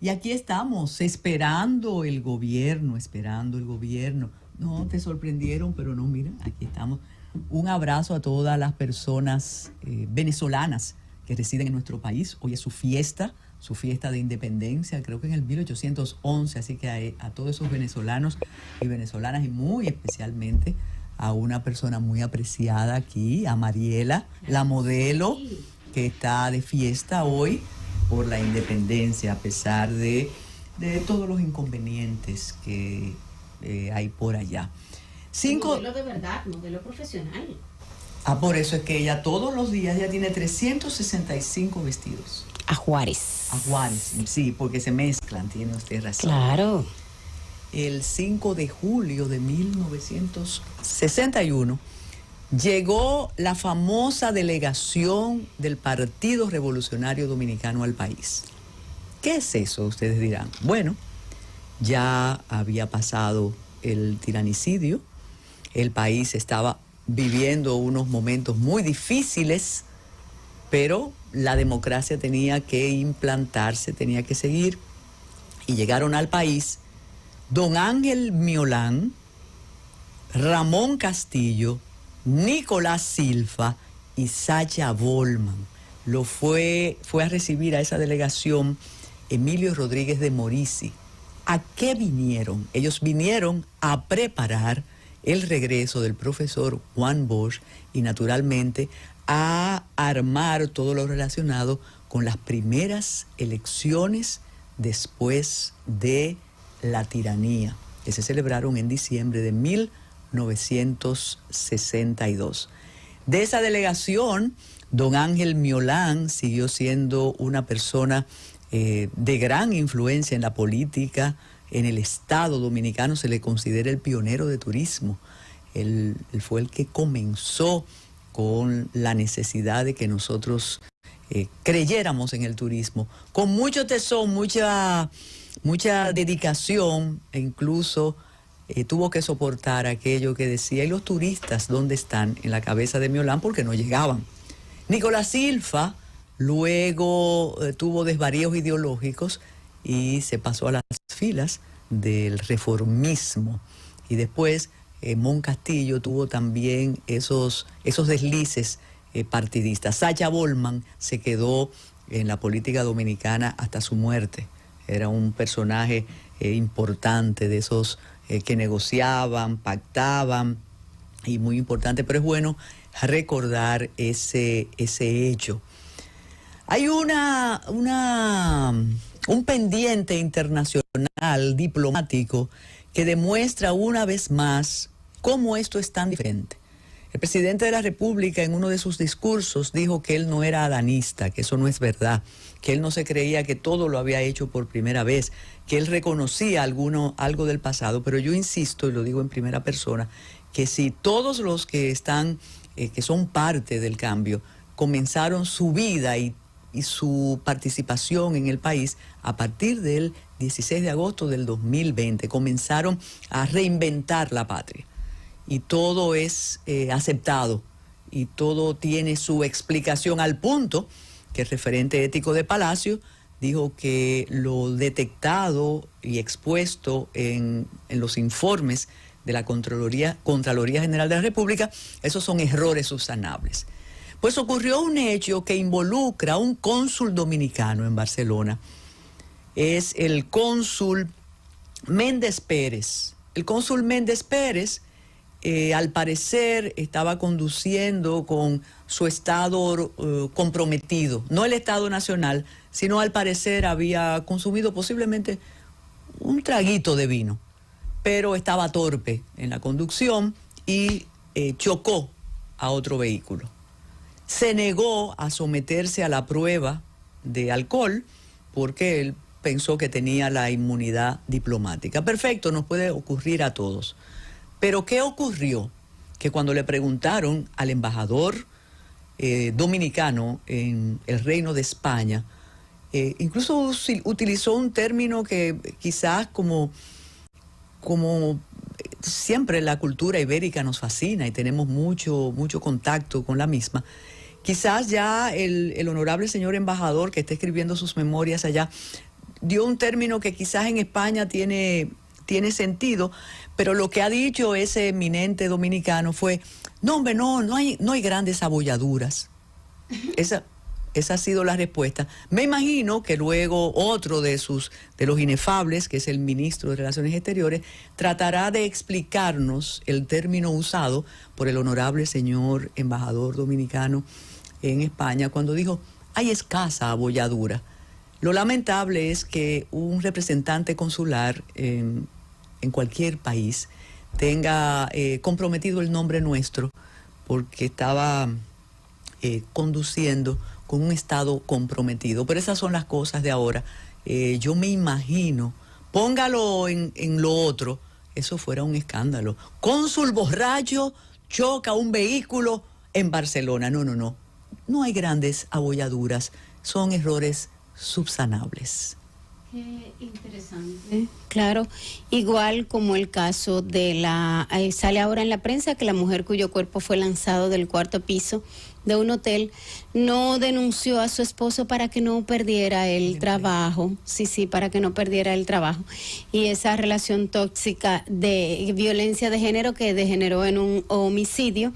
Y aquí estamos, esperando el gobierno, esperando el gobierno. No, te sorprendieron, pero no, mira, aquí estamos. Un abrazo a todas las personas venezolanas que residen en nuestro país. Hoy es su fiesta de independencia, creo que en el 1811, así que a todos esos venezolanos y venezolanas, y muy especialmente a una persona muy apreciada aquí, a Mariela, la modelo, que está de fiesta hoy por la independencia, a pesar de todos los inconvenientes que hay por allá. Modelo de verdad, modelo profesional. Ah, por eso es que ella todos los días ya tiene 365 vestidos. Ajuares. Ajuares, sí, porque se mezclan, tiene usted razón. Claro. El 5 de julio de 1961 llegó la famosa delegación del Partido Revolucionario Dominicano al país. ¿Qué es eso? Ustedes dirán. Bueno, ya había pasado el tiranicidio, el país estaba viviendo unos momentos muy difíciles, pero la democracia tenía que implantarse, tenía que seguir, y llegaron al país don Ángel Miolán, Ramón Castillo, Nicolás Silva y Sacha Bollman. Fue a recibir a esa delegación Emilio Rodríguez de Morici. ¿A qué vinieron? Ellos vinieron a preparar el regreso del profesor Juan Bosch y naturalmente a armar todo lo relacionado con las primeras elecciones después de la tiranía, que se celebraron en diciembre de 1962. De esa delegación, don Ángel Miolán siguió siendo una persona de gran influencia en la política. En el Estado dominicano se le considera el pionero de turismo. Él fue el que comenzó con la necesidad de que nosotros creyéramos en el turismo, con mucho tesón, mucha dedicación, e incluso tuvo que soportar aquello que decía, ¿y los turistas dónde están? En la cabeza de Miolán, porque no llegaban. Nicolás Silva luego tuvo desvaríos ideológicos y se pasó a las filas del reformismo. Y después Mon Castillo tuvo también esos deslices partidistas. Sacha Bollman se quedó en la política dominicana hasta su muerte. Era un personaje importante, de esos que negociaban, pactaban, y muy importante, pero es bueno recordar ese hecho. Hay un pendiente internacional diplomático que demuestra una vez más cómo esto es tan diferente. El presidente de la República en uno de sus discursos dijo que él no era adanista, que eso no es verdad, que él no se creía que todo lo había hecho por primera vez, que él reconocía algo del pasado, pero yo insisto, y lo digo en primera persona, que si todos los que están, que son parte del cambio, comenzaron su vida y su participación en el país a partir del 16 de agosto del 2020, comenzaron a reinventar la patria. Y todo es aceptado y todo tiene su explicación, al punto que el referente ético de Palacio dijo que lo detectado y expuesto en los informes de la Contraloría General de la República, esos son errores subsanables. Pues ocurrió un hecho que involucra a un cónsul dominicano en Barcelona. Es el cónsul Méndez Pérez. El cónsul Méndez Pérez, al parecer, estaba conduciendo con su estado comprometido. No el Estado Nacional, sino al parecer había consumido posiblemente un traguito de vino, pero estaba torpe en la conducción y chocó a otro vehículo. Se negó a someterse a la prueba de alcohol porque él pensó que tenía la inmunidad diplomática. Perfecto, nos puede ocurrir a todos. Pero ¿qué ocurrió? Que cuando le preguntaron al embajador dominicano en el Reino de España, incluso utilizó un término que quizás como siempre la cultura ibérica nos fascina y tenemos mucho contacto con la misma. Quizás ya el honorable señor embajador que está escribiendo sus memorias allá dio un término que quizás en España tiene sentido, pero lo que ha dicho ese eminente dominicano fue, no hombre, no hay grandes abolladuras. Esa ha sido la respuesta. Me imagino que luego otro de los inefables, que es el ministro de Relaciones Exteriores, tratará de explicarnos el término usado por el honorable señor embajador dominicano en España cuando dijo, hay escasa abolladura. Lo lamentable es que un representante consular en cualquier país tenga comprometido el nombre nuestro porque estaba conduciendo con un Estado comprometido. Pero esas son las cosas de ahora. Yo me imagino, póngalo en lo otro, eso fuera un escándalo. Cónsul borracho choca un vehículo en Barcelona. No. No hay grandes abolladuras, son errores subsanables. Qué interesante. Claro, igual como el caso de sale ahora en la prensa que la mujer cuyo cuerpo fue lanzado del cuarto piso de un hotel no denunció a su esposo para que no perdiera el trabajo. Sí, para que no perdiera el trabajo. Y esa relación tóxica de violencia de género que degeneró en un homicidio.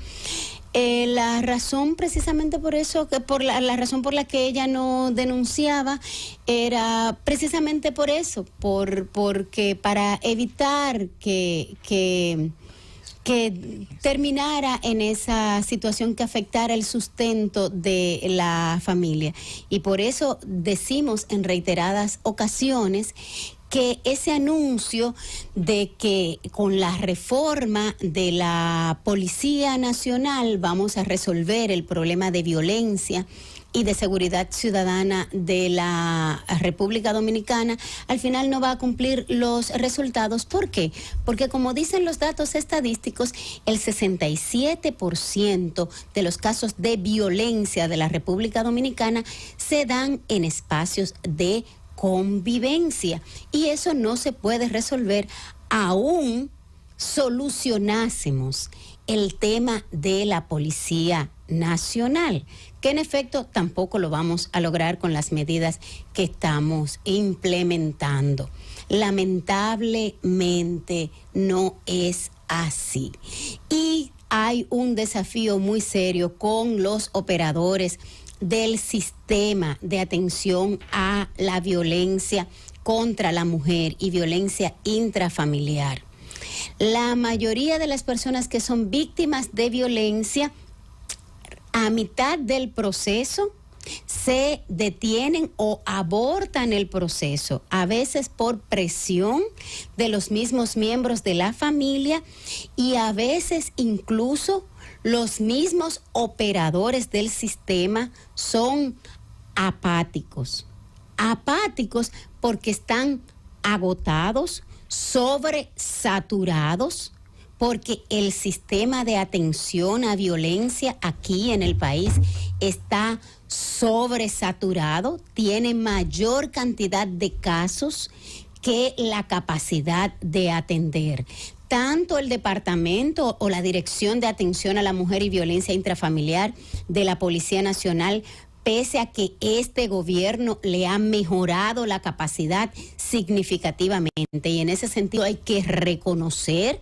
La razón precisamente por eso, la razón por la que ella no denunciaba era precisamente por eso, porque para evitar que terminara en esa situación que afectara el sustento de la familia. Y por eso decimos en reiteradas ocasiones que ese anuncio de que con la reforma de la Policía Nacional vamos a resolver el problema de violencia y de seguridad ciudadana de la República Dominicana, al final no va a cumplir los resultados. ¿Por qué? Porque como dicen los datos estadísticos, el 67% de los casos de violencia de la República Dominicana se dan en espacios de convivencia, y eso no se puede resolver aún solucionásemos el tema de la Policía Nacional, que en efecto tampoco lo vamos a lograr con las medidas que estamos implementando. Lamentablemente no es así. Y hay un desafío muy serio con los operadores del sistema de atención a la violencia contra la mujer y violencia intrafamiliar. La mayoría de las personas que son víctimas de violencia, a mitad del proceso, se detienen o abortan el proceso, a veces por presión de los mismos miembros de la familia y a veces incluso los mismos operadores del sistema son apáticos. Apáticos porque están agotados, sobresaturados, porque el sistema de atención a violencia aquí en el país está sobresaturado, tiene mayor cantidad de casos que la capacidad de atender. Tanto el departamento o la Dirección de Atención a la Mujer y Violencia Intrafamiliar de la Policía Nacional, pese a que este gobierno le ha mejorado la capacidad significativamente, y en ese sentido hay que reconocer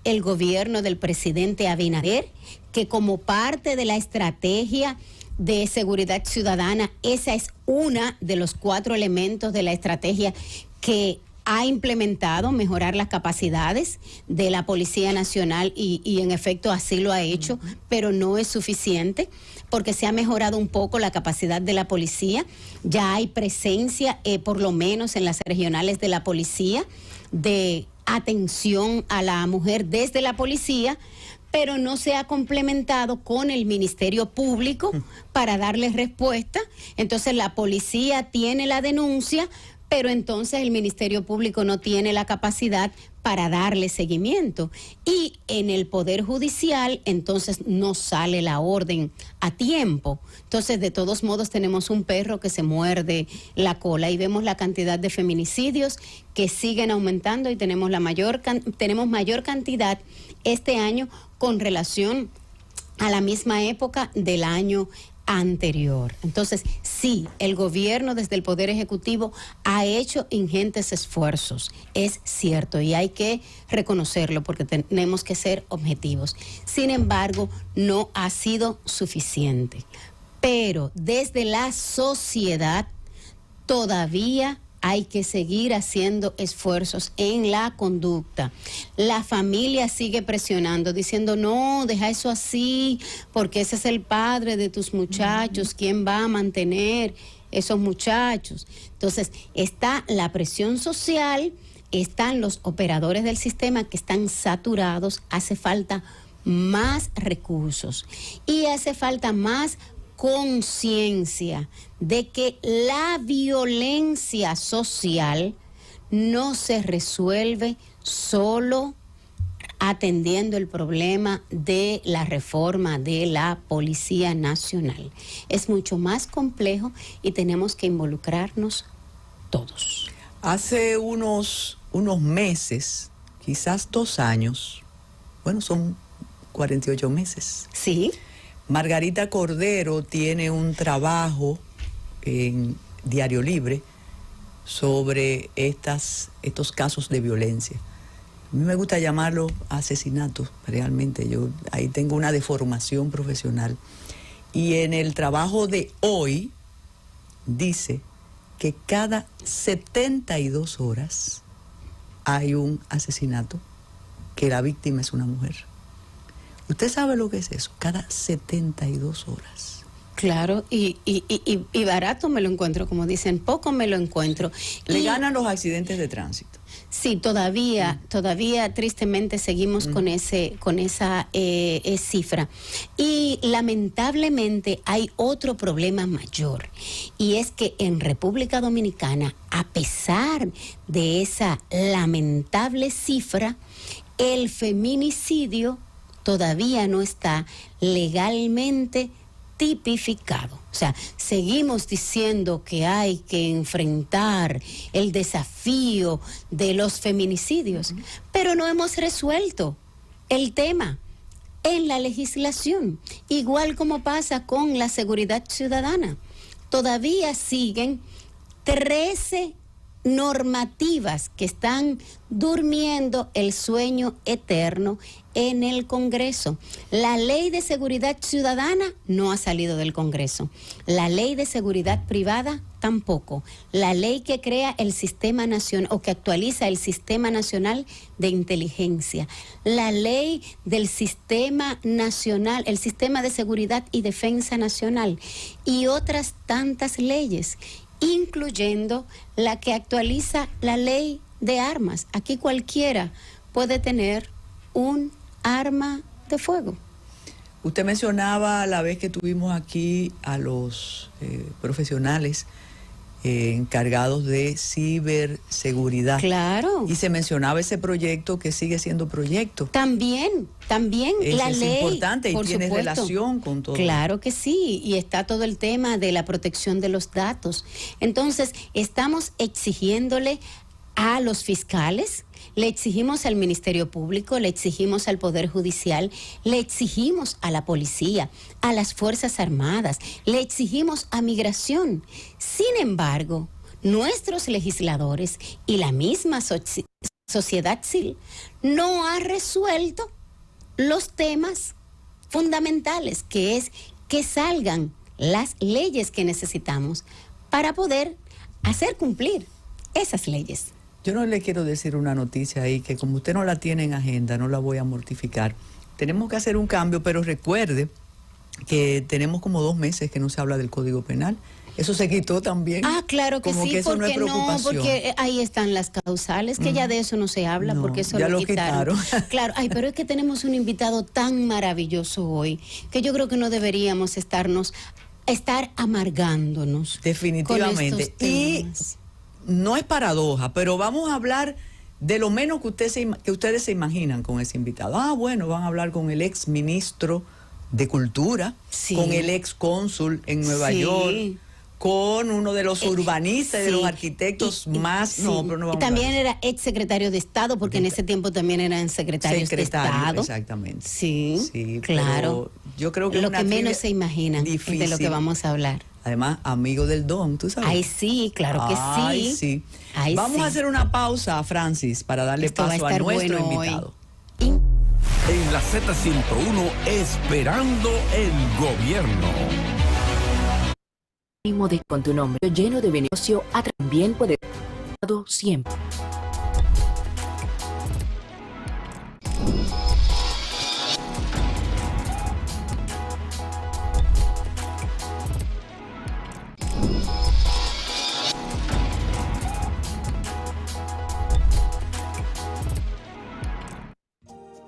el gobierno del presidente Abinader, que como parte de la estrategia de seguridad ciudadana, esa es una de los 4 elementos de la estrategia que ha implementado, mejorar las capacidades de la Policía Nacional y en efecto así lo ha hecho, pero no es suficiente porque se ha mejorado un poco la capacidad de la policía. Ya hay presencia, por lo menos en las regionales de la policía, de atención a la mujer desde la policía, pero no se ha complementado con el Ministerio Público para darle respuesta. Entonces la policía tiene la denuncia, pero entonces el Ministerio Público no tiene la capacidad para darle seguimiento. Y en el Poder Judicial, entonces no sale la orden a tiempo. Entonces, de todos modos, tenemos un perro que se muerde la cola y vemos la cantidad de feminicidios que siguen aumentando y tenemos mayor cantidad este año con relación a la misma época del año anterior. Entonces, sí, el gobierno desde el Poder Ejecutivo ha hecho ingentes esfuerzos, es cierto, y hay que reconocerlo porque tenemos que ser objetivos. Sin embargo, no ha sido suficiente. Pero desde la sociedad todavía hay que seguir haciendo esfuerzos en la conducta. La familia sigue presionando, diciendo, no, deja eso así, porque ese es el padre de tus muchachos, ¿quién va a mantener esos muchachos? Entonces, está la presión social, están los operadores del sistema que están saturados, hace falta más recursos y hace falta más conciencia de que la violencia social no se resuelve solo atendiendo el problema de la reforma de la Policía Nacional. Es mucho más complejo y tenemos que involucrarnos todos. Hace unos meses, quizás 2 años, bueno, son 48 meses. Sí. Margarita Cordero tiene un trabajo en Diario Libre sobre estos casos de violencia. A mí me gusta llamarlo asesinatos, realmente. Yo ahí tengo una deformación profesional. Y en el trabajo de hoy dice que cada 72 horas hay un asesinato, que la víctima es una mujer. ¿Usted sabe lo que es eso? Cada 72 horas. Claro, y barato me lo encuentro, como dicen, poco me lo encuentro. Le ganan los accidentes de tránsito. Sí, todavía tristemente seguimos con esa cifra. Y lamentablemente hay otro problema mayor, y es que en República Dominicana, a pesar de esa lamentable cifra, el feminicidio todavía no está legalmente tipificado. O sea, seguimos diciendo que hay que enfrentar el desafío de los feminicidios, pero no hemos resuelto el tema en la legislación, igual como pasa con la seguridad ciudadana. Todavía siguen 13 normativas que están durmiendo el sueño eterno en el Congreso. La Ley de Seguridad Ciudadana no ha salido del Congreso. La Ley de Seguridad Privada tampoco. La ley que crea el Sistema Nacional o que actualiza el Sistema Nacional de Inteligencia. La Ley del Sistema Nacional, el Sistema de Seguridad y Defensa Nacional y otras tantas leyes, incluyendo la que actualiza la ley de armas. Aquí cualquiera puede tener un arma de fuego. Usted mencionaba la vez que tuvimos aquí a los profesionales encargados de ciberseguridad. Claro. Y se mencionaba ese proyecto que sigue siendo proyecto. También la ley. Es importante y tiene relación con todo. Claro que sí, y está todo el tema de la protección de los datos. Entonces, estamos exigiéndole a los fiscales, le exigimos al Ministerio Público, le exigimos al Poder Judicial, le exigimos a la policía, a las Fuerzas Armadas, le exigimos a Migración. Sin embargo, nuestros legisladores y la misma sociedad civil no ha resuelto los temas fundamentales, que es que salgan las leyes que necesitamos para poder hacer cumplir esas leyes. Yo no le quiero decir una noticia ahí que como usted no la tiene en agenda, no la voy a mortificar. Tenemos que hacer un cambio, pero recuerde que tenemos como 2 meses que no se habla del Código Penal. Eso se quitó también. Ah, claro que como sí, que eso porque no, porque ahí están las causales, que ya de eso no se habla, No, porque eso ya lo lo quitaron. Claro, pero es que tenemos un invitado tan maravilloso hoy, que yo creo que no deberíamos estar amargándonos. Definitivamente. Con estos temas. Y no es paradoja, pero vamos a hablar de lo menos que ustedes se imaginan con ese invitado. Ah, bueno, van a hablar con el ex ministro de Cultura, Sí. con el ex cónsul en Nueva Sí. York, con uno de los urbanistas y de sí. los arquitectos más... Sí. No, pero no vamos Y también a hablar. era ex secretario de Estado, porque en ese tiempo también eran secretarios de Estado. Exactamente. Sí, Sí, claro. pero Yo creo que lo es una que menos trivia se imaginan difícil. de lo que vamos a hablar. Además, amigo del Don, ¿tú sabes? Ay, sí, claro que Ay, sí. sí. Ay, Vamos sí. a hacer una pausa, Francis, para darle Esto va a paso a estar nuestro bueno invitado. hoy. En la Z101, esperando el gobierno. Con tu nombre lleno de beneficio, también puede siempre.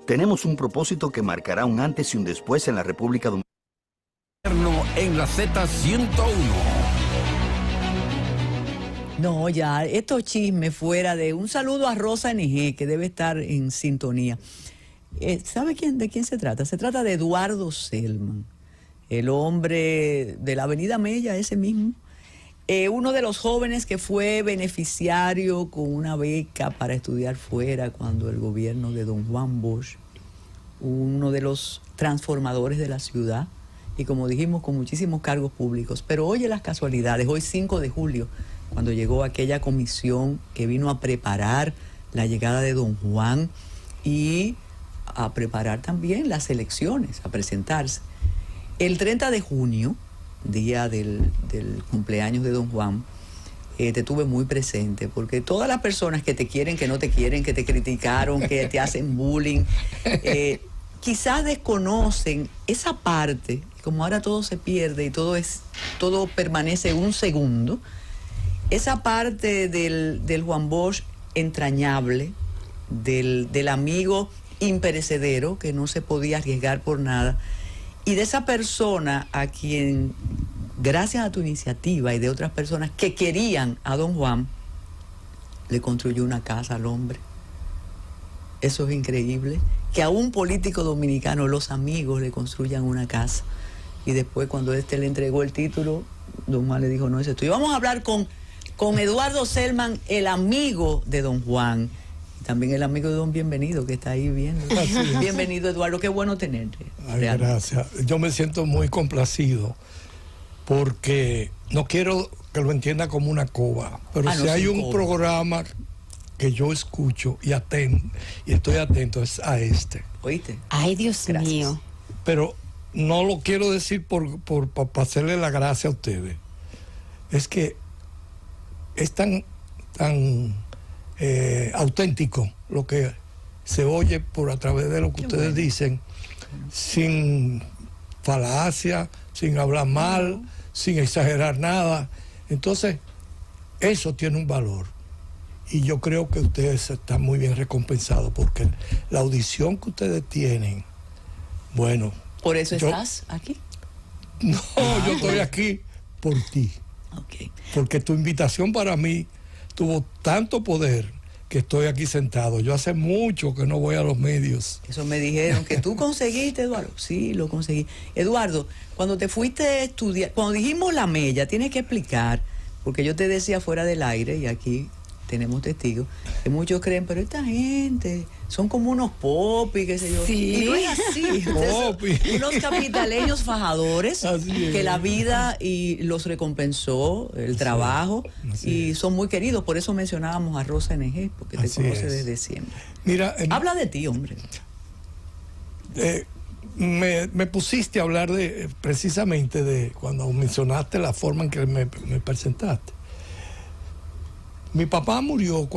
Tenemos un propósito que marcará un antes y un después en la República Dominicana. En la Z101. No, ya, estos chismes fuera de... Un saludo a Rosa NG, que debe estar en sintonía. ¿Sabe de quién se trata? Se trata de Eduardo Selman, el hombre de la Avenida Mella, ese mismo. Uno de los jóvenes que fue beneficiario con una beca para estudiar fuera cuando el gobierno de don Juan Bosch, uno de los transformadores de la ciudad, y como dijimos, con muchísimos cargos públicos. Pero oye las casualidades, hoy 5 de julio, cuando llegó aquella comisión que vino a preparar la llegada de don Juan y a preparar también las elecciones, a presentarse. El 30 de junio, día del cumpleaños de don Juan, te tuve muy presente, porque todas las personas que te quieren, que no te quieren, que te criticaron, que te hacen bullying, quizás desconocen esa parte, como ahora todo se pierde y todo permanece un segundo, esa parte del Juan Bosch entrañable, del amigo imperecedero que no se podía arriesgar por nada, y de esa persona a quien, gracias a tu iniciativa y de otras personas que querían a don Juan, le construyó una casa al hombre. Eso es increíble, que a un político dominicano los amigos le construyan una casa. Y después, cuando le entregó el título, don Juan le dijo, no es esto. Y vamos a hablar con Eduardo Selman, el amigo de don Juan, y también el amigo de don Bienvenido, que está ahí viendo. Bienvenido, Eduardo, qué bueno tenerte. Ay, gracias. Yo me siento muy complacido, porque no quiero que lo entienda como una coba, pero si hay un programa que yo escucho y estoy atento, es a este. ¿Oíste? Ay, Dios mío. Pero no lo quiero decir para hacerle la gracia a ustedes. Es que es tan auténtico lo que se oye por a través de lo que ustedes dicen, sin falacia, sin hablar mal, sin exagerar nada. Entonces, eso tiene un valor. Y yo creo que ustedes están muy bien recompensados, porque la audición que ustedes tienen, bueno... ¿Por eso estás aquí? No, yo estoy aquí por ti. Okay. Porque tu invitación para mí tuvo tanto poder que estoy aquí sentado. Yo hace mucho que no voy a los medios. Eso me dijeron, que tú conseguiste, Eduardo. Sí, lo conseguí. Eduardo, cuando te fuiste a estudiar, cuando dijimos la Mella, tienes que explicar, porque yo te decía fuera del aire, y aquí tenemos testigos, que muchos creen, pero esta gente son como unos popis, qué sé yo. Sí. Y no es así. Unos capitaleños fajadores que la vida los recompensó, el trabajo, y son muy queridos. Por eso mencionábamos a Rosa NG, porque te conoce desde siempre. Mira, habla de ti, hombre. Me pusiste a hablar precisamente de cuando mencionaste la forma en que me presentaste. Mi papá murió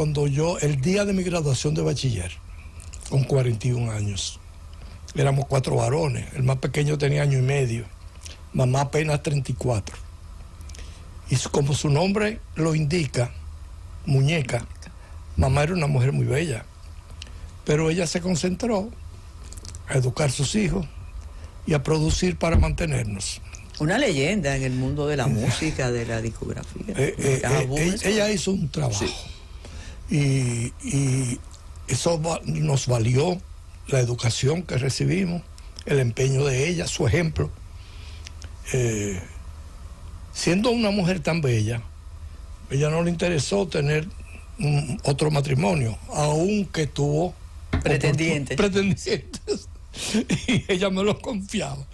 el día de mi graduación de bachiller, con 41 años. Éramos 4 varones, el más pequeño tenía año y medio, mamá apenas 34. Y como su nombre lo indica, Muñeca, mamá era una mujer muy bella, pero ella se concentró a educar a sus hijos y a producir para mantenernos. Una leyenda en el mundo de la música, de la discografía. Ella hizo un trabajo, y eso nos valió la educación que recibimos, el empeño de ella, su ejemplo. Siendo una mujer tan bella, ella no le interesó tener otro matrimonio, aunque tuvo pretendientes. Y ella me lo confiaba.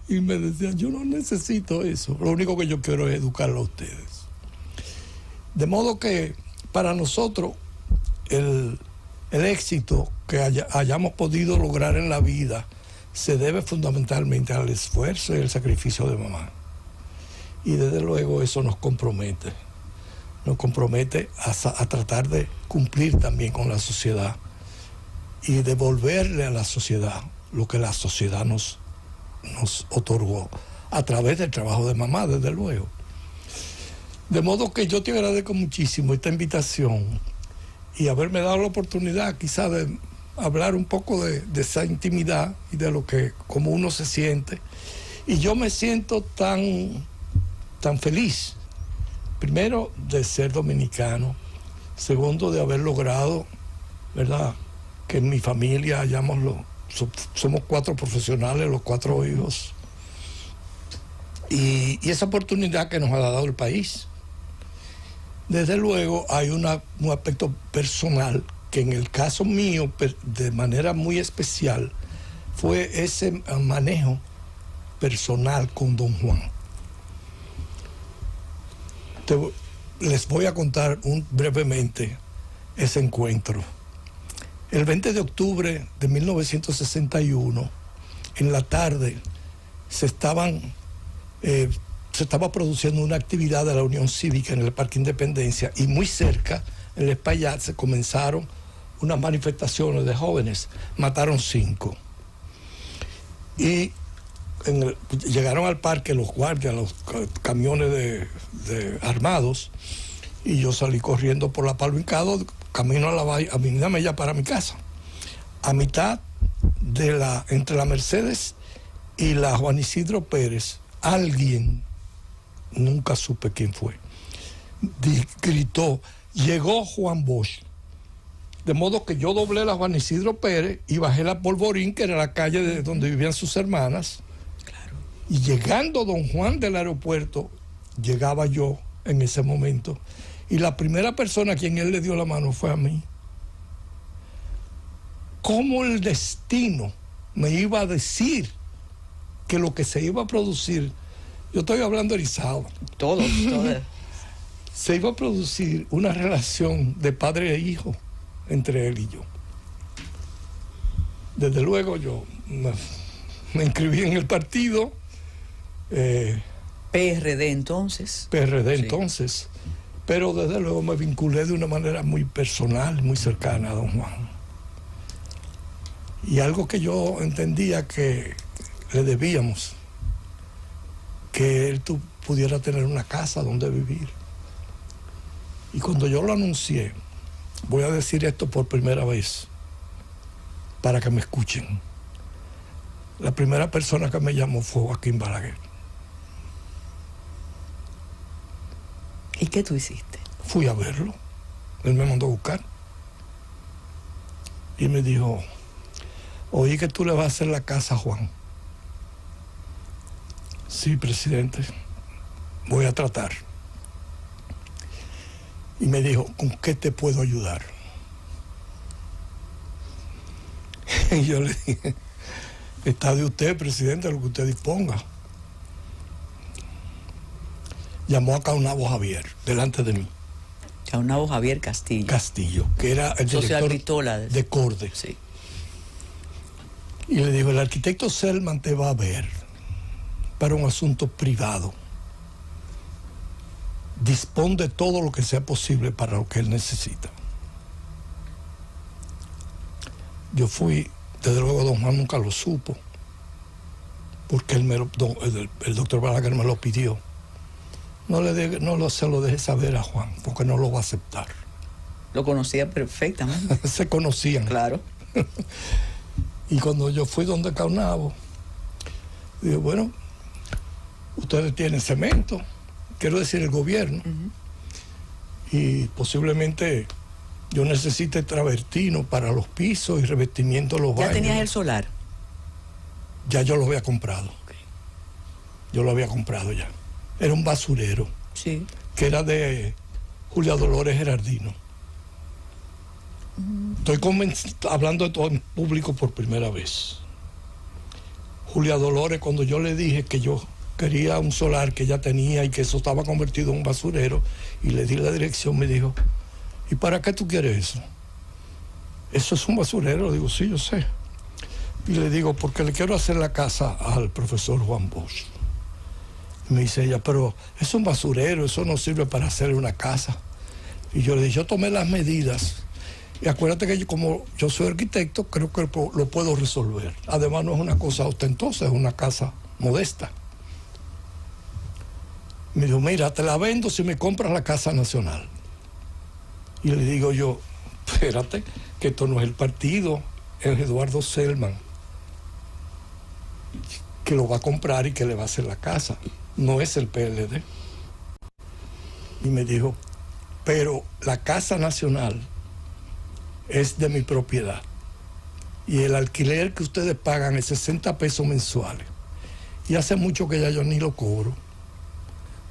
Y me decía, yo no necesito eso. Lo único que yo quiero es educarlo a ustedes. De modo que para nosotros el éxito que hayamos podido lograr en la vida se debe fundamentalmente al esfuerzo y el sacrificio de mamá. Y desde luego eso nos compromete a tratar de cumplir también con la sociedad y devolverle a la sociedad lo que la sociedad nos otorgó a través del trabajo de mamá, desde luego. De modo que yo te agradezco muchísimo esta invitación y haberme dado la oportunidad quizá de hablar un poco de esa intimidad y de lo que, como uno se siente. Y yo me siento tan feliz, primero de ser dominicano, segundo de haber logrado, ¿verdad?, que en mi familia somos 4 profesionales, los 4 hijos, y esa oportunidad que nos ha dado el país. Desde luego hay un aspecto personal que en el caso mío, de manera muy especial, fue ese manejo personal con don Juan. Les voy a contar brevemente ese encuentro. El 20 de octubre de 1961, en la tarde, se estaba produciendo una actividad de la Unión Cívica en el Parque Independencia y muy cerca, en el Espaillat, se comenzaron unas manifestaciones de jóvenes. Mataron 5. Y llegaron al parque los guardias, los camiones de armados, y yo salí corriendo por la Palo Hincado, camino a la Avenida Mella para mi casa. A mitad entre la Mercedes y la Juan Isidro Pérez, alguien, nunca supe quién fue, gritó, llegó Juan Bosch. De modo que yo doblé la Juan Isidro Pérez y bajé la Polvorín, que era la calle de donde vivían sus hermanas. Claro. Y llegando don Juan del aeropuerto, llegaba yo en ese momento. Y la primera persona a quien él le dio la mano fue a mí. ¿Cómo el destino me iba a decir que lo que se iba a producir, yo estoy hablando erizado, Todo. se iba a producir una relación de padre e hijo entre él y yo? Desde luego yo me inscribí en el partido. PRD entonces. PRD Sí. entonces. Pero desde luego me vinculé de una manera muy personal, muy cercana a don Juan. Y algo que yo entendía que le debíamos, que él pudiera tener una casa donde vivir. Y cuando yo lo anuncié, voy a decir esto por primera vez, para que me escuchen. La primera persona que me llamó fue Joaquín Balaguer. ¿Y qué tú hiciste? Fui a verlo. Él me mandó a buscar. Y me dijo, oí que tú le vas a hacer la casa a Juan. Sí, presidente, voy a tratar. Y me dijo, ¿con qué te puedo ayudar? Y yo le dije, está de usted, presidente, lo que usted disponga. Llamó a Caunabo Javier, delante de mí. Caunabo Javier Castillo. Que era el Social director Vitola de CORDE. Sí. Y le dijo, el arquitecto Selman te va a ver para un asunto privado. Dispón de todo lo que sea posible para lo que él necesita. Yo fui, desde luego don Juan nunca lo supo, porque el doctor Balaguer me lo pidió. Se lo deje saber a Juan, porque no lo va a aceptar. Lo conocía perfectamente. Se conocían. Claro. Y cuando yo fui donde Caunabo, dije, bueno, ustedes tienen cemento, quiero decir el gobierno, y posiblemente yo necesite travertino para los pisos y revestimiento de los baños. ¿Ya tenías el solar? Ya yo lo había comprado. Okay. Yo lo había comprado ya. Era un basurero. Sí. Que era de Julia Dolores Gerardino. Estoy hablando de todo en público por primera vez. Julia Dolores, cuando yo le dije que yo quería un solar que ella tenía y que eso estaba convertido en un basurero, y le di la dirección, me dijo, ¿y para qué tú quieres eso? ¿Eso es un basurero? Le digo, sí, yo sé. Y le digo, porque le quiero hacer la casa al profesor Juan Bosch. Y me dice ella, pero es un basurero, eso no sirve para hacer una casa. Y yo le dije, yo tomé las medidas. Y acuérdate que yo, como yo soy arquitecto, creo que lo puedo resolver. Además no es una cosa ostentosa, es una casa modesta. Me dijo, mira, te la vendo si me compras la Casa Nacional. Y le digo yo, espérate, que esto no es el partido, es Eduardo Selman, que lo va a comprar y que le va a hacer la casa. No es el PLD. Y me dijo, pero la Casa Nacional es de mi propiedad. Y el alquiler que ustedes pagan es 60 pesos mensuales. Y hace mucho que ya yo ni lo cobro.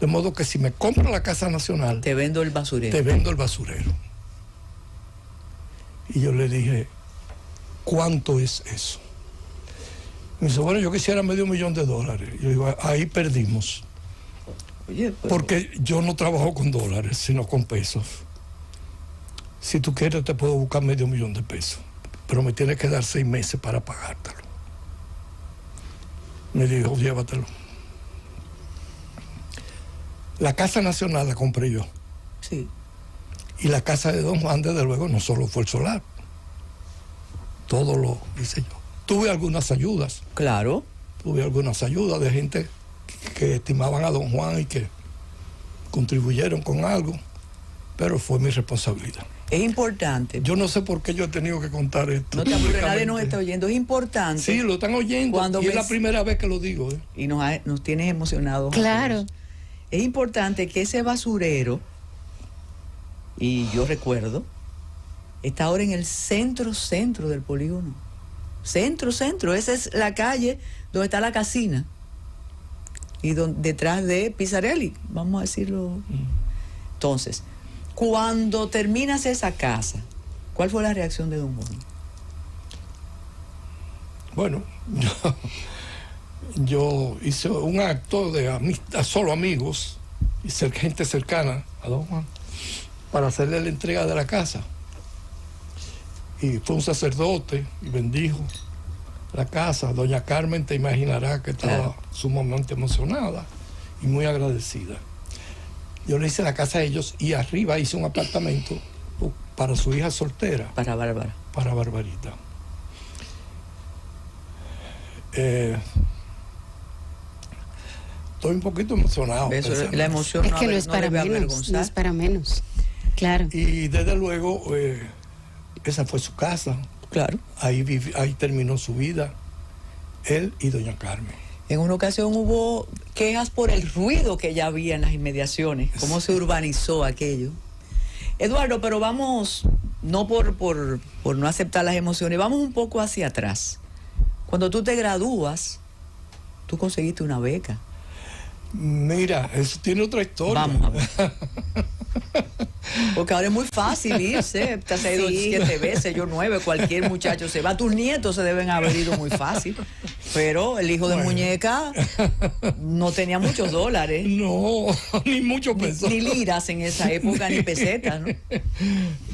De modo que si me compro la Casa Nacional, Te vendo el basurero. te vendo el basurero. Y yo le dije, ¿cuánto es eso? Me dice, bueno, yo quisiera $500,000. Y yo digo, ahí perdimos. Oye, pero- Porque yo no trabajo con dólares, sino con pesos. Si tú quieres, te puedo buscar $500,000, pero me tienes que dar 6 meses para pagártelo. Me dijo, llévatelo. La Casa Nacional la compré yo. Sí. Y la casa de Don Juan, desde luego, no solo fue el solar. Todo lo hice yo. Tuve algunas ayudas. Claro. Tuve algunas ayudas de gente que estimaban a Don Juan y que contribuyeron con algo, pero fue mi responsabilidad. Es importante. Yo no sé por qué yo he tenido que contar esto. No te apures, nadie nos públicamente. está oyendo. Es importante. Sí, lo están oyendo. Cuando Y es ves- la primera vez que lo digo. Y nos tienes emocionados. a Claro. todos. Es importante que ese basurero, y yo recuerdo, está ahora en el centro del polígono. Centro. Esa es la calle donde está la casina. Y detrás de Pizzarelli, vamos a decirlo. Entonces, cuando terminas esa casa, ¿cuál fue la reacción de don Juan? Bueno, yo hice un acto de amistad, solo amigos y gente cercana a Don Juan, para hacerle la entrega de la casa. Y fue un sacerdote y bendijo la casa. Doña Carmen, te imaginarás que estaba Claro. sumamente emocionada y muy agradecida. Yo le hice la casa a ellos y arriba hice un apartamento para su hija soltera, Para Bárbara. para Barbarita. Estoy un poquito emocionado. Eso, pensando. la emoción Es que no es no para debe menos, no avergonzar. es para menos. Claro. Y desde luego, esa fue su casa. Claro. Ahí terminó su vida, él y doña Carmen. En una ocasión hubo quejas por el ruido que ya había en las inmediaciones, cómo se urbanizó aquello. Eduardo, pero vamos, no por no aceptar las emociones, vamos un poco hacia atrás. Cuando tú te gradúas, tú conseguiste una beca. Mira, eso tiene otra historia. Vamos a ver. Porque ahora es muy fácil irse. Te has ido Sí. 7 veces, yo 9, cualquier muchacho se va. Tus nietos se deben haber ido muy fácil. Pero el hijo de Bueno. muñeca no tenía muchos dólares. No, ni mucho peso. Ni liras en esa época, ni pesetas, ¿no?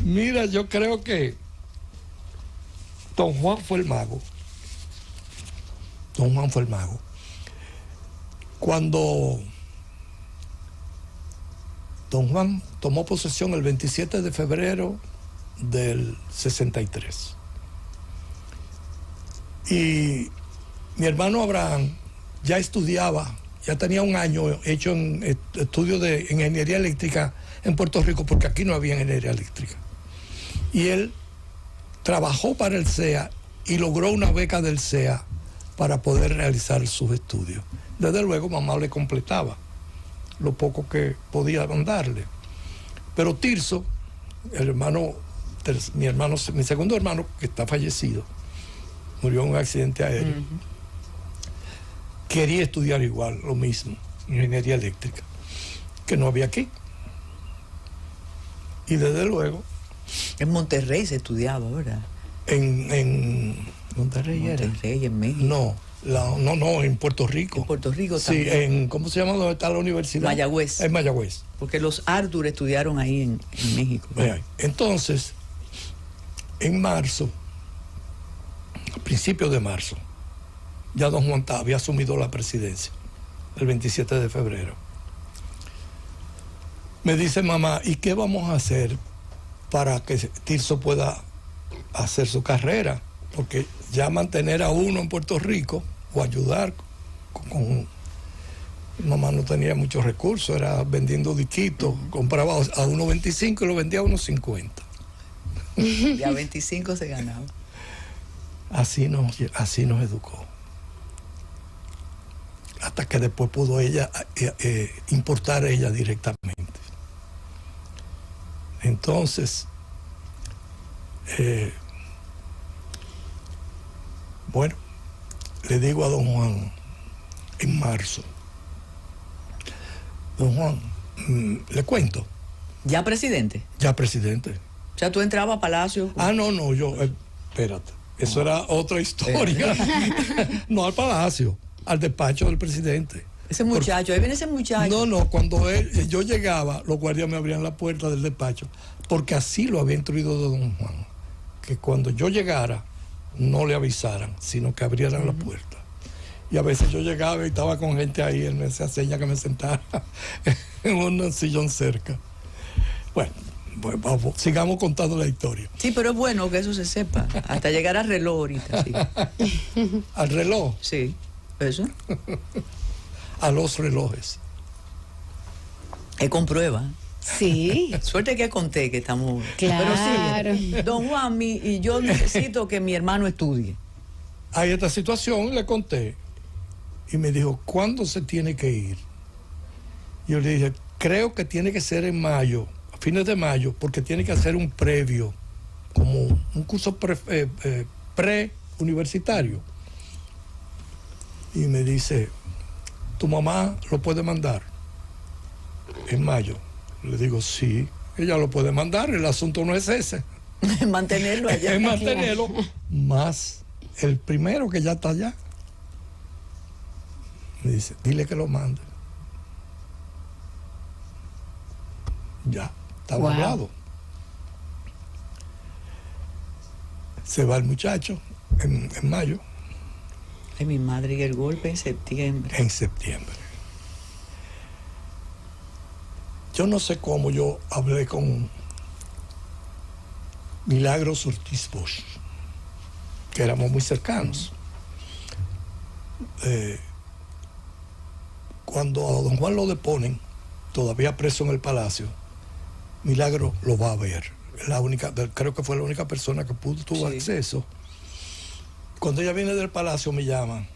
Mira, yo creo que Don Juan fue el mago. Don Juan fue el mago. Cuando Don Juan tomó posesión el 27 de febrero del 63. Y mi hermano Abraham ya estudiaba, ya tenía un año hecho en estudios de ingeniería eléctrica en Puerto Rico, porque aquí no había ingeniería eléctrica. Y él trabajó para el CEA y logró una beca del CEA para poder realizar sus estudios. Desde luego, mamá le completaba lo poco que podía mandarle. Pero Tirso, mi segundo hermano, que está fallecido, murió en un accidente aéreo, quería estudiar igual, lo mismo, ingeniería eléctrica, que no había aquí. Y desde luego, En Monterrey se estudiaba, ¿verdad? en Monterrey era. Monterrey, en México. No, No, en Puerto Rico. En Puerto Rico sí, también. ¿cómo se llama donde está la universidad? Mayagüez. En Mayagüez. Porque los Arthur estudiaron ahí en México. Entonces, en marzo, a principios de marzo, ya don Juan había asumido la presidencia, el 27 de febrero. Me dice mamá, ¿y qué vamos a hacer para que Tirso pueda hacer su carrera? Porque ya mantener a uno en Puerto Rico o ayudar con mamá no tenía muchos recursos, era vendiendo diquitos, compraba a 1.25 y lo vendía a 1.50. Ya 25 se ganaba. Así nos educó. Hasta que después pudo ella importar ella directamente. Entonces, bueno, le digo a don Juan en marzo, don Juan, le cuento. ¿Ya presidente? Ya presidente. O sea, tú entrabas a Palacio. No, yo, espérate, eso era otra historia. No al Palacio, al despacho del presidente. Ese muchacho, ahí viene ese muchacho. No, cuando yo llegaba, los guardias me abrían la puerta del despacho, porque así lo había instruido don Juan, que cuando yo llegara, no le avisaran, sino que abrieran la puerta. Y a veces yo llegaba y estaba con gente ahí, él me hacía seña que me sentara en un sillón cerca. Bueno, vamos, sigamos contando la historia. Sí, pero es bueno que eso se sepa, hasta llegar al reloj ahorita. Sí. ¿Al reloj? Sí, eso. A los relojes. Es con prueba. Sí. Suerte que conté que estamos... Claro. Pero sí, don Juan, y yo necesito que mi hermano estudie. Hay esta situación, le conté. Y me dijo, ¿cuándo se tiene que ir? Yo le dije, creo que tiene que ser en mayo, a fines de mayo, porque tiene que hacer un previo, como un curso pre-universitario. Y me dice, ¿tu mamá lo puede mandar en mayo? Le digo, sí, ella lo puede mandar, el asunto no es ese. Mantenerlo allá. Es mantenerlo, más el primero que ya está allá. Me dice, dile que lo mande. Ya, estaba hablado. Se va el muchacho en mayo. Ay, mi madre, y el golpe en septiembre. En septiembre. Yo no sé cómo yo hablé con Milagros Ortiz Bosch, que éramos muy cercanos. Cuando a don Juan lo deponen, todavía preso en el Palacio, Milagro lo va a ver. Creo que fue la única persona que tuvo acceso. Cuando ella viene del Palacio me llama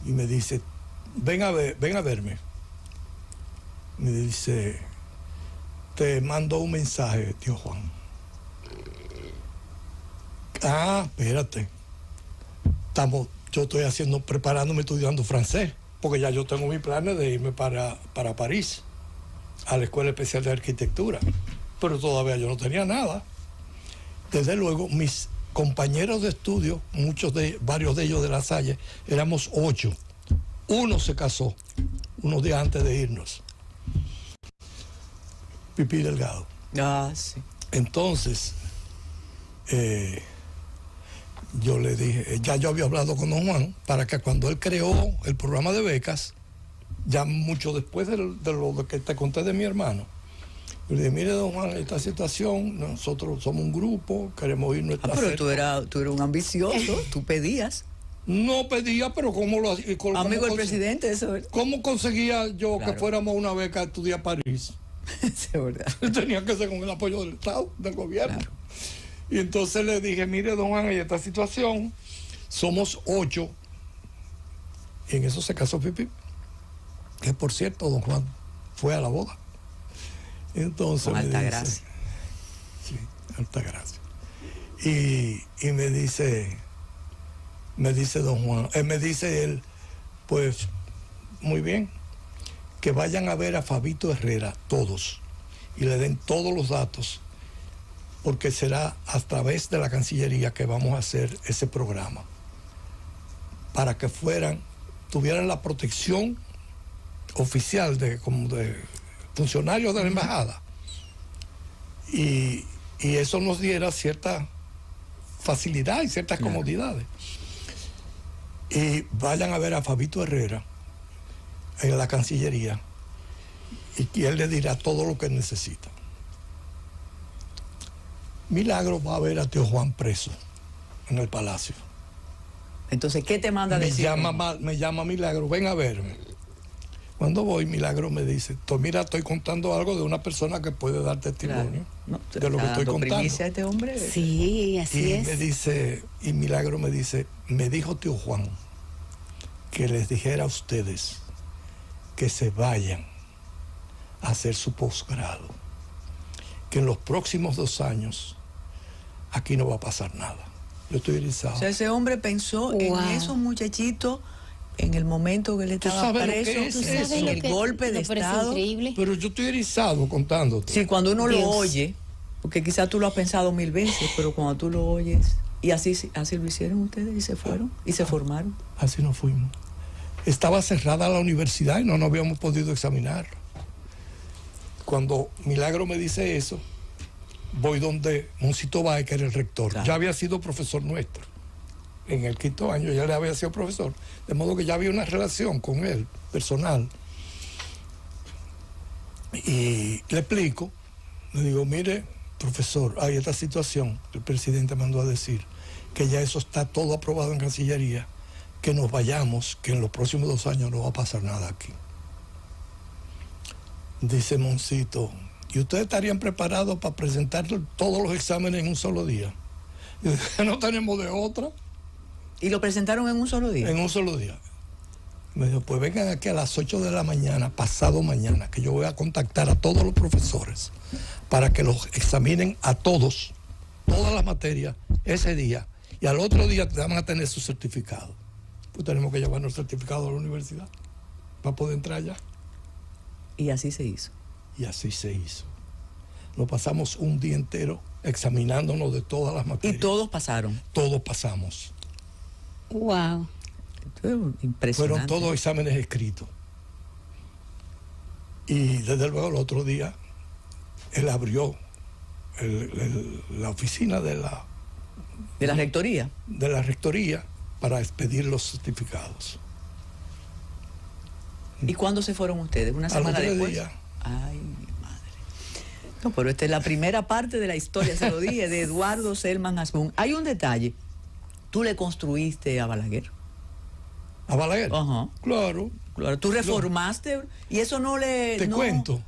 y me dice, ven a verme. Me dice, te mando un mensaje, tío Juan. Espérate. Yo estoy preparándome, estudiando francés, porque ya yo tengo mis planes de irme para París, a la Escuela Especial de Arquitectura. Pero todavía yo no tenía nada. Desde luego, mis compañeros de estudio, varios de ellos de La Salle, éramos 8. Uno se casó, unos días antes de irnos. Pipí Delgado. Sí. Entonces, yo le dije, ya yo había hablado con don Juan, para que cuando él creó el programa de becas, ya mucho después de lo que te conté de mi hermano, yo le dije, mire don Juan, esta situación, nosotros somos un grupo, queremos irnos a pero tú eras un ambicioso, tú pedías. No pedía, pero ¿cómo lo hacía? Amigo del presidente, eso es. ¿Cómo conseguía yo Claro. que fuéramos una beca a estudiar a París? Es verdad. Tenía que ser con el apoyo del Estado, del gobierno. Claro. Y entonces le dije, mire don Juan, en esta situación somos 8. Y en eso se casó Pipi. Que por cierto, don Juan fue a la boda. Entonces Con me alta dice, gracia. Sí, alta gracia. Y me dice don Juan, me dice él, pues muy bien, que vayan a ver a Fabito Herrera, todos, y le den todos los datos, porque será a través de la Cancillería que vamos a hacer ese programa. para que tuvieran la protección oficial como de funcionarios de la embajada. Y eso nos diera cierta facilidad y ciertas comodidades. Y vayan a ver a Fabito Herrera en la Cancillería y él le dirá todo lo que necesita. Milagro va a ver a tío Juan preso en el palacio. Entonces, ¿qué te manda a decir? Me llama Milagro, ven a verme. Cuando voy, Milagro me dice, mira, estoy contando algo de una persona que puede dar testimonio de lo que estoy contando. ¿Primicia a este hombre? Sí, así es. Y Milagro me dice, me dijo tío Juan que les dijera a ustedes que se vayan a hacer su posgrado, que en los próximos 2 años aquí no va a pasar nada. Yo estoy erizado. O sea, ese hombre pensó en esos muchachitos en el momento que él estaba preso, en el golpe de Estado. Pero yo estoy erizado contándote. Sí, cuando uno lo oye, porque quizás tú lo has pensado 1000 veces, pero cuando tú lo oyes, y así lo hicieron ustedes y se fueron y se formaron. Así nos fuimos. Estaba cerrada la universidad y no nos habíamos podido examinar. Cuando Milagro me dice eso, voy donde Moncito Báez, que era el rector. Claro. Ya había sido profesor nuestro. En el 5º año ya le había sido profesor. De modo que ya había una relación con él, personal. Y le explico. Le digo, mire, profesor, hay esta situación. El presidente mandó a decir que ya eso está todo aprobado en Cancillería, que nos vayamos, que en los próximos 2 años no va a pasar nada aquí. Dice Moncito, ¿y ustedes estarían preparados para presentar todos los exámenes en un solo día? Y dije, no tenemos de otra. ¿Y lo presentaron en un solo día? En un solo día. Me dijo, pues vengan aquí a las 8 de la mañana, pasado mañana, que yo voy a contactar a todos los profesores para que los examinen a todos, todas las materias, ese día. Y al otro día van a tener su certificado. Pues tenemos que llevarnos el certificado a la universidad para poder entrar allá. Y así se hizo. Y así se hizo. Nos pasamos un día entero examinándonos de todas las materias. ¿Y todos pasaron? Todos pasamos. Wow. Esto es impresionante. Fueron todos exámenes escritos. Y desde luego el otro día, él abrió la oficina de la rectoría. De la rectoría para expedir los certificados. ¿Y cuándo se fueron ustedes? ¿Una semana después? Día. Ay, mi madre. No, pero esta es la primera parte de la historia, se lo dije, de Eduardo Selman Hasbún. Hay un detalle. Tú le construiste a Balaguer. ¿A Balaguer? Ajá. Claro. Claro. Tú reformaste y eso no le... Te cuento.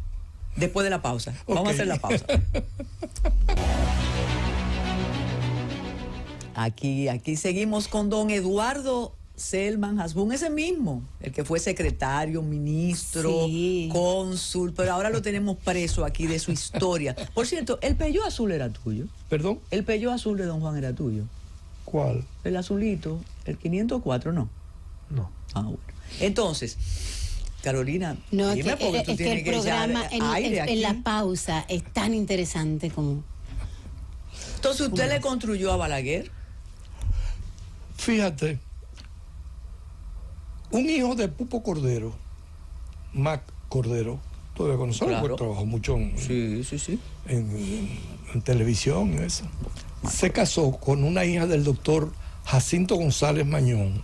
Después de la pausa. Vamos a hacer la pausa. Aquí seguimos con don Eduardo Selman Hasbún, ese mismo, el que fue secretario, ministro, cónsul, pero ahora lo tenemos preso aquí de su historia. Por cierto, el pello azul era tuyo. ¿Perdón? El pello azul de don Juan era tuyo. ¿Cuál? El azulito, el 504, ¿no? No. Ah, bueno. Entonces, Carolina, no, dime porque tú tienes que el programa en la pausa es tan interesante como... Entonces, ¿usted le construyó a Balaguer? Fíjate, un hijo de Pupo Cordero, Mac Cordero, todavía conocemos, claro. Porque trabajó mucho en televisión y eso. Se casó con una hija del doctor Jacinto González Mañón,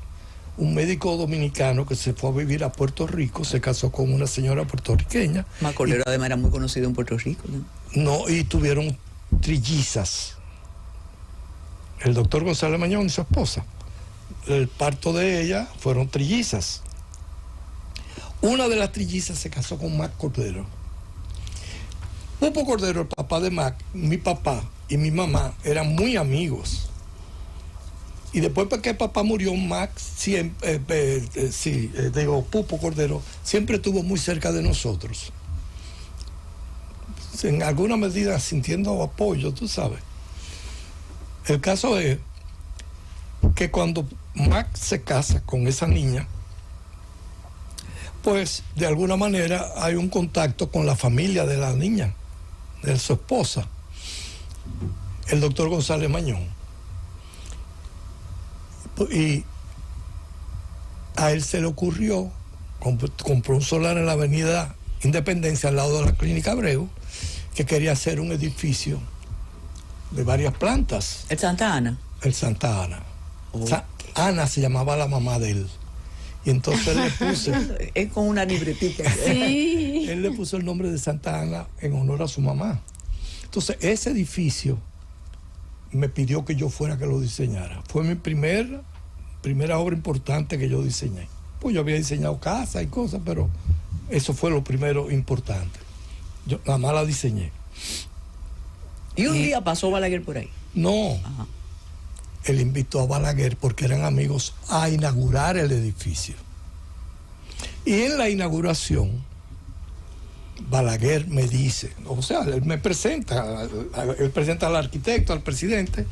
un médico dominicano que se fue a vivir a Puerto Rico, se casó con una señora puertorriqueña. Mac Cordero además era muy conocido en Puerto Rico, ¿no? No, y tuvieron trillizas. El doctor González Mañón y su esposa. El parto de ella fueron trillizas. Una de las trillizas se casó con Mac Cordero. Pupo Cordero, el papá de Mac, mi papá y mi mamá eran muy amigos. Y después que papá murió, Mac siempre, Pupo Cordero siempre estuvo muy cerca de nosotros. En alguna medida sintiendo apoyo, tú sabes. El caso es que cuando Mac se casa con esa niña, pues de alguna manera hay un contacto con la familia de la niña, de su esposa, el doctor González Mañón. Y a él se le ocurrió, compró un solar en la avenida Independencia, al lado de la Clínica Abreu, que quería hacer un edificio de varias plantas. ¿El Santa Ana? El Santa Ana. Ana se llamaba la mamá de él. Y entonces le puse... Es con una libretita. Sí. Él le puso el nombre de Santa Ana en honor a su mamá. Entonces, ese edificio me pidió que yo fuera que lo diseñara. Fue mi primera obra importante que yo diseñé. Pues yo había diseñado casas y cosas, pero eso fue lo primero importante. Yo nada más la diseñé. Y un día pasó Balaguer por ahí. No. Ajá. Él invitó a Balaguer, porque eran amigos, a inaugurar el edificio. Y en la inauguración, Balaguer me dice, o sea, él me presenta, él presenta al arquitecto, al presidente,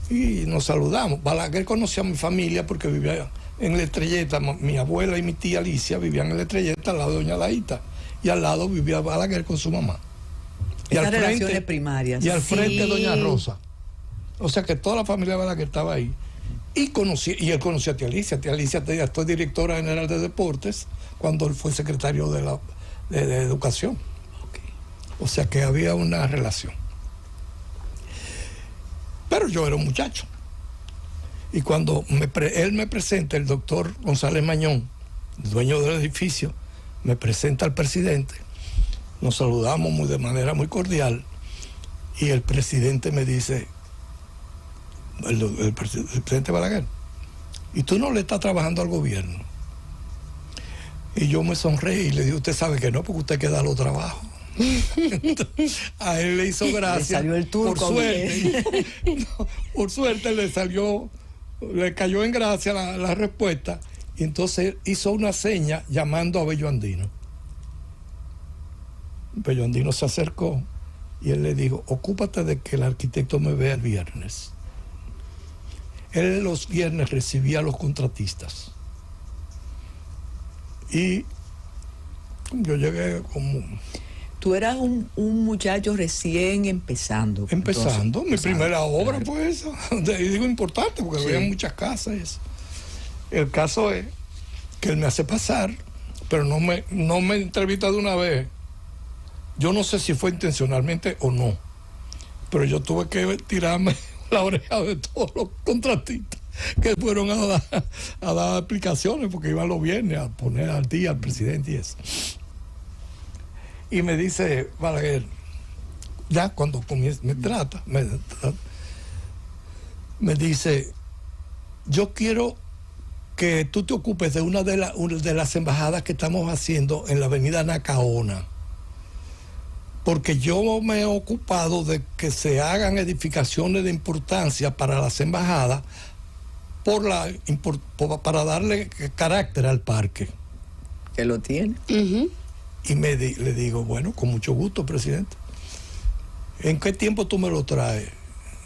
y nos saludamos. Balaguer conocía a mi familia porque vivía en La Estrelleta. Mi abuela y mi tía Alicia vivían en La Estrelleta, al lado de Doña Laíta, y al lado vivía Balaguer con su mamá. Y Esas al relaciones frente, primarias. y al Sí. frente Doña Rosa. O sea que toda la familia Balaguer estaba ahí. Y él conocía a tía Alicia. Tía Alicia fue directora general de deportes cuando él fue secretario de Educación. Ok. O sea que había una relación. Pero yo era un muchacho. Y cuando él me presenta, el doctor González Mañón, dueño del edificio, me presenta al presidente. Nos saludamos de manera muy cordial. Y el presidente me dice, el presidente Balaguer, ¿y tú no le estás trabajando al gobierno? Y yo me sonreí y le dije, usted sabe que no, porque usted queda los trabajos. Entonces, a él le hizo gracia. Le salió el turco. Por suerte, por suerte le cayó en gracia la respuesta. Y entonces hizo una seña llamando a Bello Andino. Bello Andino se acercó y él le dijo, ocúpate de que el arquitecto me vea el viernes. Él los viernes recibía a los contratistas. Y yo llegué como... Tú eras un muchacho recién empezando. Empezando, mi primera obra claro. fue esa. Y digo importante porque Sí. había muchas casas y eso. El caso es que él me hace pasar, pero no me entrevista de una vez. Yo no sé si fue intencionalmente o no, pero yo tuve que tirarme la oreja de todos los contratistas que fueron a dar explicaciones, porque iban los viernes a poner al día al presidente y eso. Y me dice Balaguer, ya cuando me dice, yo quiero que tú te ocupes de una de las embajadas que estamos haciendo en la avenida Nacaona, porque yo me he ocupado de que se hagan edificaciones de importancia para las embajadas para darle carácter al parque. Que lo tiene. Ujú. Y le digo, bueno, con mucho gusto, presidente. ¿En qué tiempo tú me lo traes?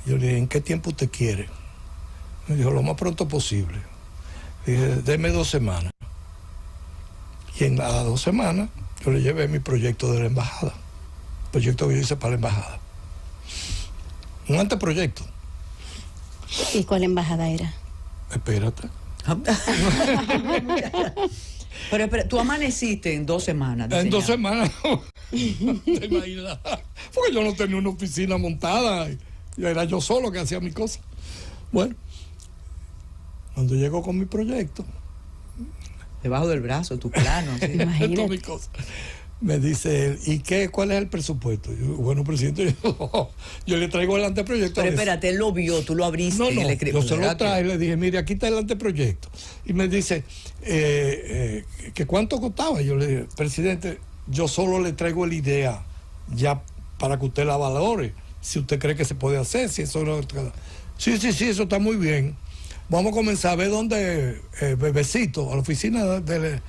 Yo le dije, ¿en qué tiempo usted quiere? Me dijo, lo más pronto posible. Le dije, deme 2 semanas. Y en las 2 semanas yo le llevé mi proyecto de la embajada. El proyecto que yo hice para la embajada. Un anteproyecto. ¿Y cuál embajada era? Espérate. Pero espera, tú amaneciste en 2 semanas. En 2 diseñando. semanas, no te imaginas. Porque yo no tenía una oficina montada, y era yo solo que hacía mi cosa. Bueno, cuando llego con mi proyecto, Debajo del brazo, tu plano. ¿sí? Imagínate. todas mis cosas, me dice él, ¿y cuál es el presupuesto? Yo, bueno, presidente, yo le traigo el anteproyecto. Pero espérate, él lo vio, tú lo abriste. No, y le yo se lo ¿verdad que- traje, le dije, mire, aquí está el anteproyecto. Y me dice, ¿que cuánto costaba? Yo le dije, presidente, yo solo le traigo la idea, ya para que usted la valore, si usted cree que se puede hacer, si eso no... Sí, eso está muy bien. Vamos a comenzar a ver dónde, Bebecito, a la oficina de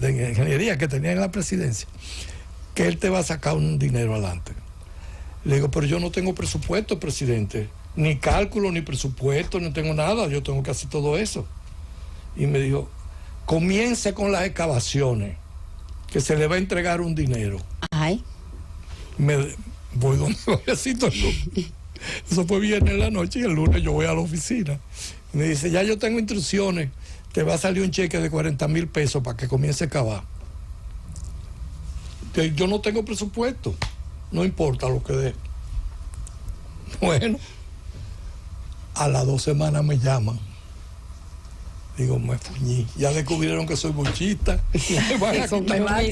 ingeniería que tenía en la presidencia, que él te va a sacar un dinero adelante. Le digo, pero yo no tengo presupuesto, presidente, ni cálculo, ni presupuesto, no tengo nada, yo tengo que hacer todo eso. Y me dijo, comience con las excavaciones, que se le va a entregar un dinero. Ay. Voy donde Bebecito el lunes. Eso fue viernes en la noche y el lunes yo voy a la oficina. Y me dice, ya yo tengo instrucciones, te va a salir un cheque de 40,000 pesos para que comience a cavar. Que yo no tengo presupuesto, no importa lo que dé. Bueno, a las 2 semanas me llaman. Digo, me fuñí. Ya descubrieron que soy bochista. Me van a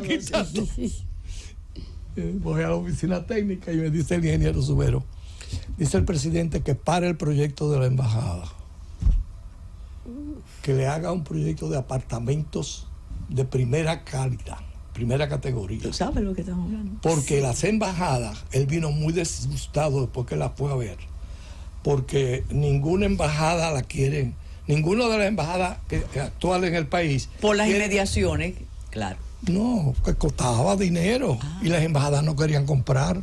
quitar todo. Voy a la oficina técnica y me dice el ingeniero Subero, dice el presidente que pare el proyecto de la embajada, que le haga un proyecto de apartamentos de primera calidad, primera categoría. ¿Tú sabes lo que estamos hablando? Porque las embajadas, él vino muy disgustado después que la fue a ver, porque ninguna embajada la quieren, ninguna de las embajadas actuales en el país. Por las quiere, inmediaciones, claro. No, que costaba dinero y las embajadas no querían comprar.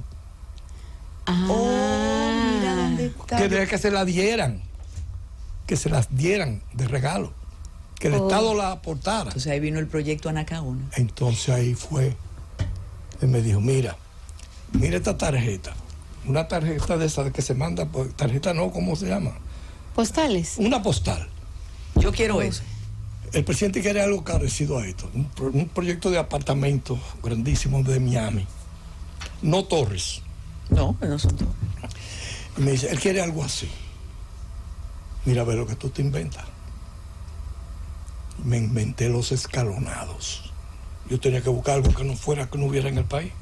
Mira dónde está. Quería que se la dieran, que se las dieran de regalo, que el Estado la aportara. Entonces ahí vino el proyecto Anacaona. Entonces ahí fue, él me dijo, mira esta tarjeta, una tarjeta de esas que se manda, tarjeta no, ¿cómo se llama? Postales. Una postal. Yo quiero eso. El presidente quiere algo parecido a esto, un proyecto de apartamento grandísimo de Miami, no torres. No, pero no son todos. Y me dice, él quiere algo así. Mira, a ver lo que tú te inventas. Me inventé los escalonados. Yo tenía que buscar algo que no hubiera en el país.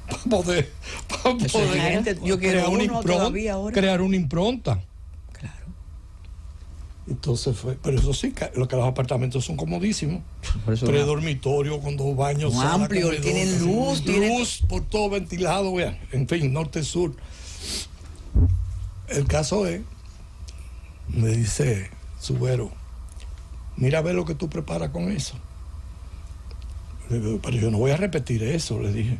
Para poder Gente, yo quiero crear una impronta. Claro. Entonces fue, pero eso sí, lo que los apartamentos son comodísimos. 3 dormitorios con 2 baños, muy sala, amplio, comedor, tienen luz, luz por todo ventilado, vean, en fin, norte sur. El caso es, me dice Subero, mira a ver lo que tú preparas con eso. Le digo, pero yo no voy a repetir eso, le dije.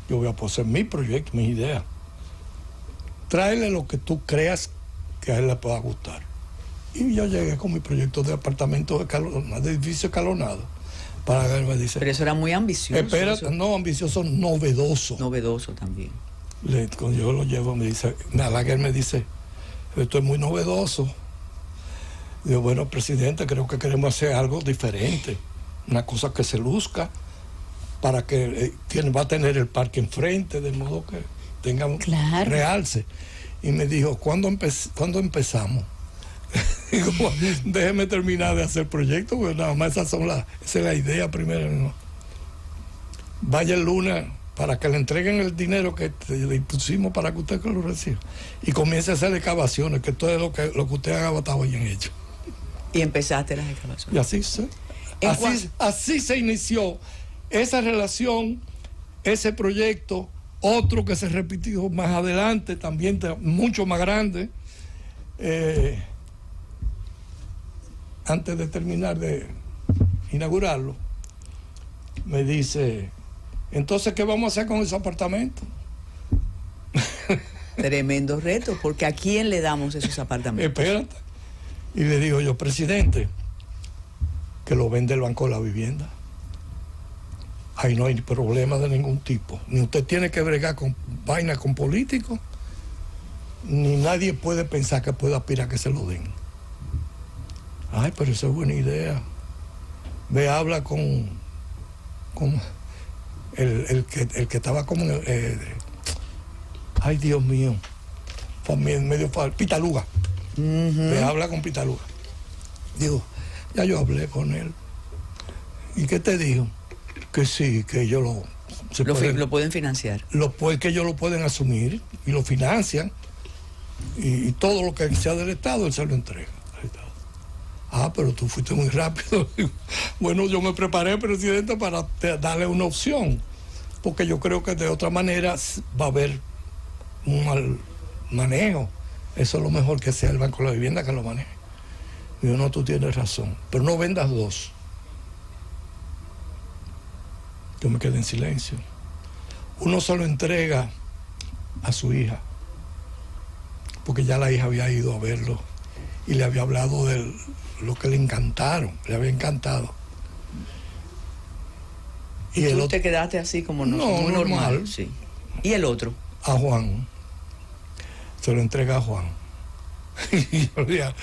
Yo voy a poner mi proyecto, mis ideas. Tráele lo que tú creas que a él le pueda gustar. Y yo llegué con mi proyecto de apartamentos de edificio escalonado. Para que él me dice, Pero eso era muy ambicioso. espérate, no, ambicioso, novedoso. Novedoso también. Cuando yo lo llevo, me dice, nada, que él me dice, esto es muy novedoso. Digo, bueno, presidente, creo que queremos hacer algo diferente, una cosa que se luzca, para que va a tener el parque enfrente, de modo que tenga realce. Y me dijo, ¿cuándo empezamos? Digo, déjeme terminar de hacer el proyecto, porque nada más esa es la idea primero. ¿No? Vaya el lunes para que le entreguen el dinero que le pusimos para que usted lo reciba. Y comience a hacer excavaciones, que todo lo que usted haga está bien hecho. Y empezaste las excavaciones. Y así se inició esa relación, ese proyecto, otro que se repitió más adelante, también mucho más grande. Antes de terminar de inaugurarlo, me dice, entonces, ¿qué vamos a hacer con esos apartamentos? Tremendo reto, porque ¿a quién le damos esos apartamentos? Espérate. Y le digo yo, presidente, que lo vende el Banco de la Vivienda. Ahí no hay problema de ningún tipo. Ni usted tiene que bregar con vainas con políticos, ni nadie puede pensar que pueda aspirar a que se lo den. Ay, pero esa es buena idea. Ve, habla con el que estaba como ay, Dios mío, medio Pitaluga. Ve, habla con Pitaluga. Digo, ya yo hablé con él. ¿Y qué te dijo? Que sí, que ellos lo pueden financiar. Que ellos lo pueden asumir y lo financian. Y todo lo que sea del Estado, él se lo entrega. Ah, pero tú fuiste muy rápido. Bueno, yo me preparé, presidente, para darle una opción, porque yo creo que de otra manera va a haber un mal manejo. Eso es lo mejor, que sea el Banco de la Vivienda que lo maneje. Y yo, no, tú tienes razón, pero no vendas 2. Yo me quedé en silencio. Uno se lo entrega a su hija, porque ya la hija había ido a verlo y le había hablado de lo que le había encantado. Y tú te quedaste así como muy normal. Sí. ¿Y el otro? A Juan. Se lo entrega a Juan. Y yo le dije,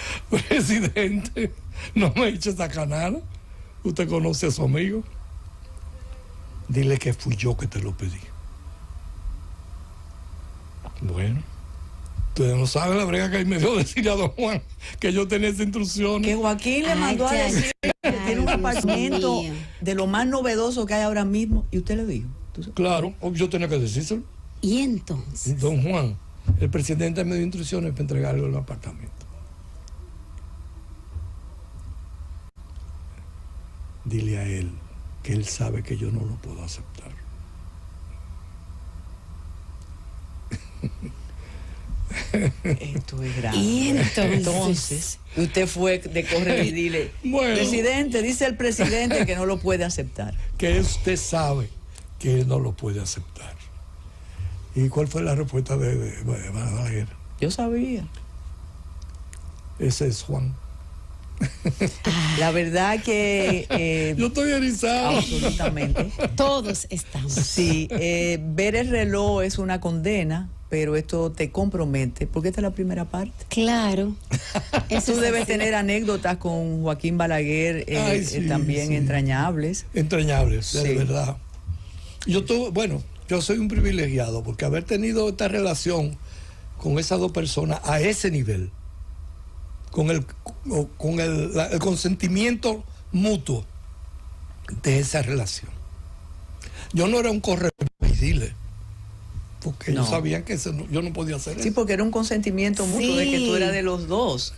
presidente, no me eche esa canana. Usted conoce a su amigo. Dile que fui yo que te lo pedí. Bueno, ustedes no saben la brega que ahí me dio decirle a don Juan que yo tenía esa instrucción. Que Joaquín le mandó a decir que tiene un apartamento de lo más novedoso que hay ahora mismo y usted le dijo. Claro, yo tenía que decírselo. Y entonces, Don Juan, el presidente me dio instrucciones para entregarle el apartamento. Dile a él que él sabe que yo no lo puedo aceptar. Esto es grave. Y entonces usted fue de correr y dile, Bueno. presidente, dice el presidente que no lo puede aceptar. Que usted sabe que él no lo puede aceptar. ¿Y cuál fue la respuesta de Balaguer? Yo sabía. Ese es Juan. La verdad que Yo estoy erizado. absolutamente. todos estamos. Sí, ver el reloj es una condena, pero esto te compromete, porque esta es la primera parte. Claro. Eso Tú es debes así. tener anécdotas con Joaquín Balaguer Ay, sí, también sí. entrañables. Entrañables, de Sí. verdad. Yo soy un privilegiado porque haber tenido esta relación con esas dos personas a ese nivel, con el consentimiento mutuo de esa relación. Yo no era un correpidile, porque ellos No. sabían que yo no podía hacer Sí, eso. porque era un consentimiento mutuo de que tú eras de los dos.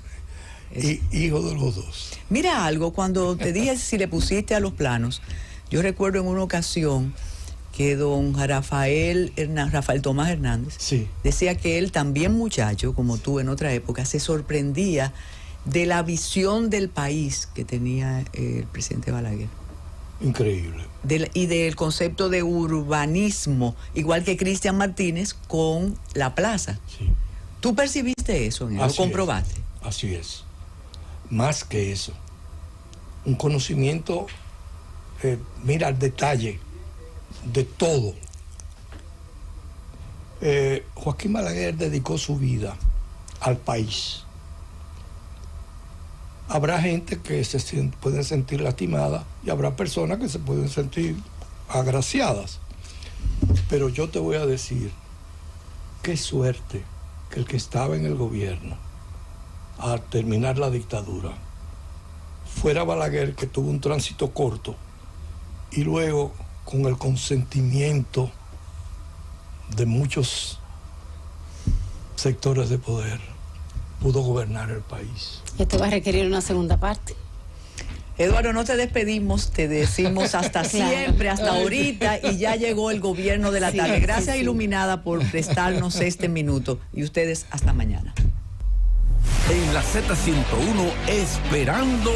Y hijo de los dos. Mira algo, cuando te dije si le pusiste a los planos, yo recuerdo en una ocasión que don Rafael Tomás Hernández Sí. decía que él también muchacho, como tú en otra época, se sorprendía de la visión del país que tenía el presidente Balaguer. Increíble. Y del concepto de urbanismo, igual que Cristian Martínez con la plaza. Sí. ¿Tú percibiste eso? ¿Lo Así comprobaste? es, así es. Más que eso. Un conocimiento, mira, al detalle de todo. Joaquín Balaguer dedicó su vida al país. Habrá gente que puede sentir lastimada y habrá personas que se pueden sentir agraciadas. Pero yo te voy a decir, qué suerte que el que estaba en el gobierno al terminar la dictadura fuera Balaguer, que tuvo un tránsito corto y luego con el consentimiento de muchos sectores de poder pudo gobernar el país. Esto va a requerir una segunda parte. Eduardo, no te despedimos, te decimos hasta Claro. siempre, hasta ahorita, y ya llegó el gobierno de la Sí, tarde. Gracias, sí, sí. Iluminada, por prestarnos este minuto. Y ustedes, hasta mañana. En la Z101, esperando